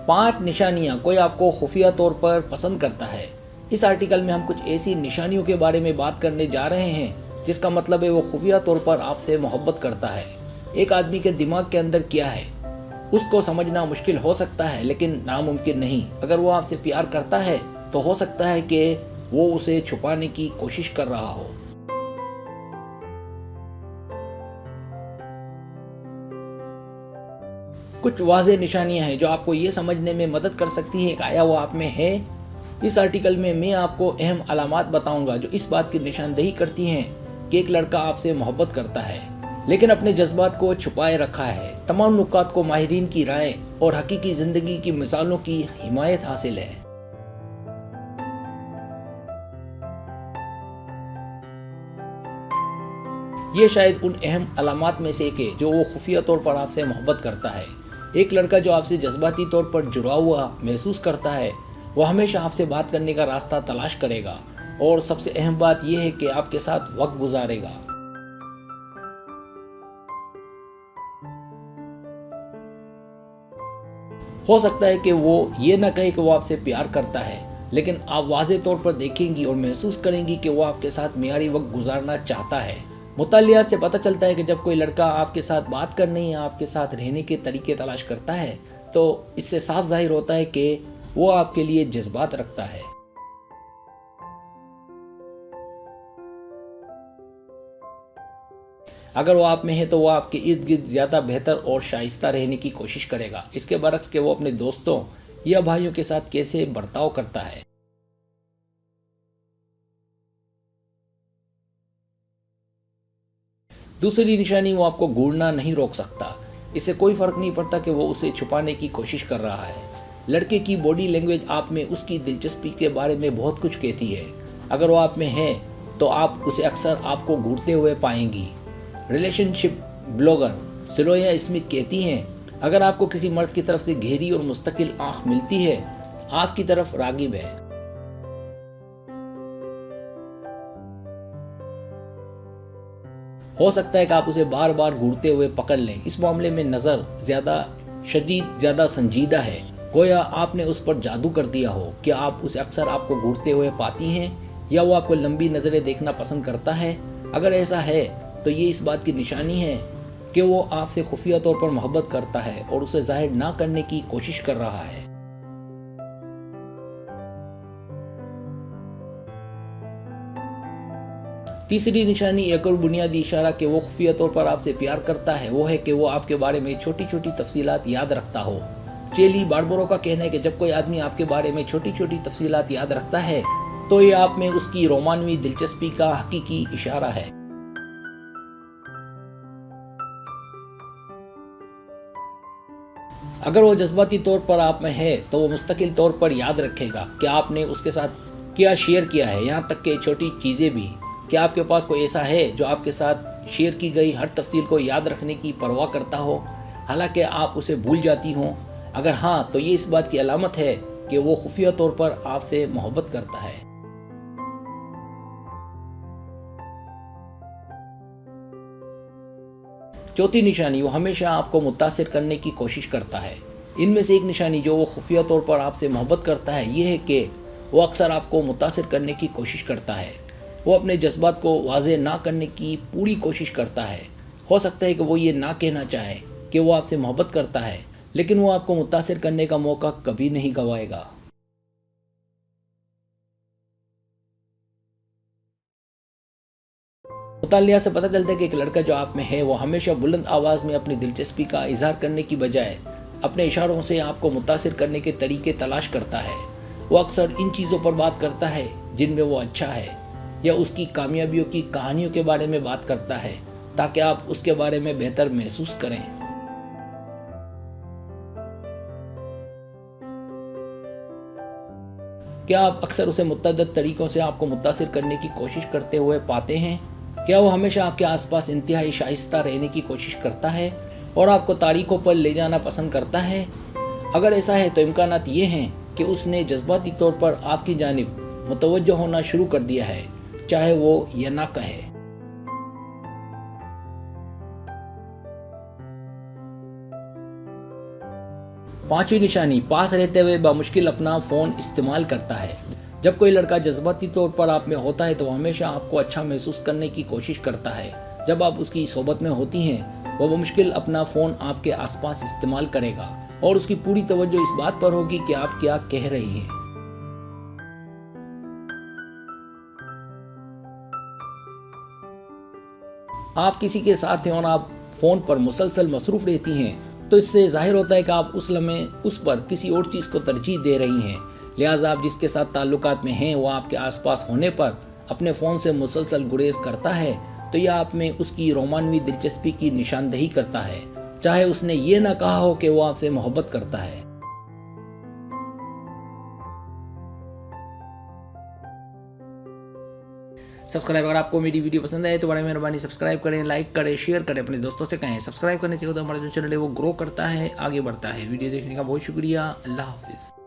5 निशानियां कोई आपको खुफिया तौर पर पसंद करता है। इस आर्टिकल में हम कुछ ऐसी निशानियों के बारे में बात करने जा रहे हैं जिसका मतलब है वो खुफिया तौर पर आपसे मोहब्बत करता है। एक आदमी के दिमाग के अंदर क्या है उसको समझना मुश्किल हो सकता है, लेकिन नामुमकिन नहीं। अगर वो आपसे प्यार करता है तो हो सकता है कि वो उसे छुपाने की कोशिश कर रहा हो। कुछ वाज़ेह निशानियां हैं जो आपको ये समझने में मदद कर सकती है कि आया वो आप में है। इस आर्टिकल में मैं आपको अहम अलामात बताऊंगा जो इस बात की निशानदेही करती हैं कि एक लड़का आपसे मोहब्बत करता है लेकिन अपने जज्बात को छुपाए रखा है। तमाम नुकात को माहिरीन की राय और हकीकी ज़िंदगी की मिसालों की हिमायत हासिल है। ये शायद उन अहम अलामात में से एक है जो वो खुफिया तौर पर आपसे मोहब्बत करता है। एक लड़का जो आपसे जज्बाती तौर पर जुड़ा हुआ महसूस करता है वो हमेशा आपसे बात करने का रास्ता तलाश करेगा और सबसे अहम बात यह है कि आपके साथ वक्त गुजारेगा। हो सकता है कि वो ये ना कहे कि वो आपसे प्यार करता है, लेकिन आप वाज़ेह तौर पर देखेंगी और महसूस करेंगी कि वो आपके साथ मियारी वक्त गुजारना चाहता है। मुतालियात से पता चलता है कि जब कोई लड़का आपके साथ बात करने या आपके साथ रहने के तरीके तलाश करता है तो इससे साफ जाहिर होता है कि वो आपके लिए जज्बात रखता है। अगर वो आप में है तो वो आपके इर्द गिर्द ज़्यादा बेहतर और शाइस्ता रहने की कोशिश करेगा। इसके बरक्स के वो अपने दोस्तों या भाइयों के साथ कैसे बर्ताव करता है। दूसरी निशानी, वो आपको घूरना नहीं रोक सकता। इससे कोई फर्क नहीं पड़ता कि वो उसे छुपाने की कोशिश कर रहा है। लड़के की बॉडी लैंग्वेज आप में उसकी दिलचस्पी के बारे में बहुत कुछ कहती है। अगर वो आप में है तो आप उसे अक्सर आपको घूरते हुए पाएंगी। रिलेशनशिप ब्लॉगर सिलोया स्मिथ कहती हैं, अगर आपको किसी मर्द की तरफ से गहरी और मुस्तकिल आंख मिलती है, आपकी तरफ रागिब है। हो सकता है कि आप उसे बार बार घूरते हुए पकड़ लें। इस मामले में नज़र ज़्यादा शदीद, ज़्यादा संजीदा है, गोया आपने उस पर जादू कर दिया हो। क्या आप उसे अक्सर आपको घूरते हुए पाती हैं या वो आपको लंबी नज़रें देखना पसंद करता है? अगर ऐसा है तो ये इस बात की निशानी है कि वो आपसे खुफिया तौर पर मोहब्बत करता है और उसे जाहिर ना करने की कोशिश कर रहा है। तीसरी निशानी, एक और बुनियादी इशारा कि वो खुफिया तौर पर आपसे प्यार करता है, वो है कि वो आपके बारे में छोटी छोटी तफसीलात याद रखता हो। चेली बार्बरो का कहना है कि जब कोई आदमी आपके बारे में छोटी छोटी तफसीलात याद रखता है तो ये आप में उसकी रोमानवी दिलचस्पी का हकीकी इशारा है। अगर वो जज्बाती तौर पर आप में है तो वो मुस्तकिल तौर पर याद रखेगा कि आपने उसके साथ क्या शेयर किया है, यहाँ तक कि छोटी चीज़ें भी। क्या आपके पास कोई ऐसा है जो आपके साथ शेयर की गई हर तफसील को याद रखने की परवाह करता हो, हालांकि आप उसे भूल जाती हों? अगर हाँ तो ये इस बात की अलामत है कि वो खुफिया तौर पर आपसे मोहब्बत करता है। चौथी निशानी, वो हमेशा आपको मुतासिर करने की कोशिश करता है। इनमें से एक निशानी जो वो खुफिया तौर पर आपसे मोहब्बत करता है ये है कि वो अक्सर आपको मुतासिर करने की कोशिश करता है। वो अपने जज्बात को वाज़ेह ना करने की पूरी कोशिश करता है। हो सकता है कि वो ये ना कहना चाहे कि वो आपसे मोहब्बत करता है, लेकिन वो आपको मुतासिर करने का मौका कभी नहीं गंवाएगा। मुतालिया से पता चलता है कि एक लड़का जो आप में है वो हमेशा बुलंद आवाज़ में अपनी दिलचस्पी का इजहार करने की बजाय अपने इशारों से आपको मुतासिर करने के तरीके तलाश करता है। वो अक्सर इन चीज़ों पर बात करता है जिनमें वो अच्छा है, या उसकी कामयाबियों की कहानियों के बारे में बात करता है ताकि आप उसके बारे में बेहतर महसूस करें। क्या आप अक्सर उसे मुतअद्दिद तरीकों से आपको मुतासिर करने की कोशिश करते हुए पाते हैं? क्या वो हमेशा आपके आसपास इंतहाई शाइस्ता रहने की कोशिश करता है और आपको तारीखों पर ले जाना पसंद करता है? अगर ऐसा है तो इम्कानात ये हैं कि उसने जज्बाती तौर पर आपकी जानिब मुतवज्जो होना शुरू कर दिया है, चाहे वो ये ना कहे। पांचवी निशानी, पास रहते हुए बामुश्किल अपना फ़ोन इस्तेमाल करता है। जब कोई लड़का जज्बाती तौर पर आप में होता है तो वह हमेशा आपको अच्छा महसूस करने की कोशिश करता है। जब आप उसकी सोबत में होती हैं वह बामुश्किल अपना फ़ोन आपके आसपास इस्तेमाल करेगा और उसकी पूरी तवज्जो इस बात पर होगी कि आप क्या कह रही हैं। आप किसी के साथ हैं और आप फ़ोन पर मुसलसल मसरूफ़ रहती हैं तो इससे ज़ाहिर होता है कि आप उस लम्हे उस पर किसी और चीज़ को तरजीह दे रही हैं। लिहाजा आप जिसके साथ ताल्लुकात में हैं वो आपके आसपास होने पर अपने फ़ोन से मुसलसल गुरेज करता है तो यह आप में उसकी रोमानवी दिलचस्पी की निशानदही करता है, चाहे उसने ये ना कहा हो कि वो आपसे मोहब्बत करता है। सब्सक्राइब, अगर आपको मेरी वीडियो पसंद आए तो बड़ी मेहरबानी सब्सक्राइब करें, लाइक करें, शेयर करें, अपने दोस्तों से कहें। सब्सक्राइब करने से होता हमारा जो चैनल है वो ग्रो करता है, आगे बढ़ता है। वीडियो देखने का बहुत शुक्रिया। अल्लाह हाफिज़।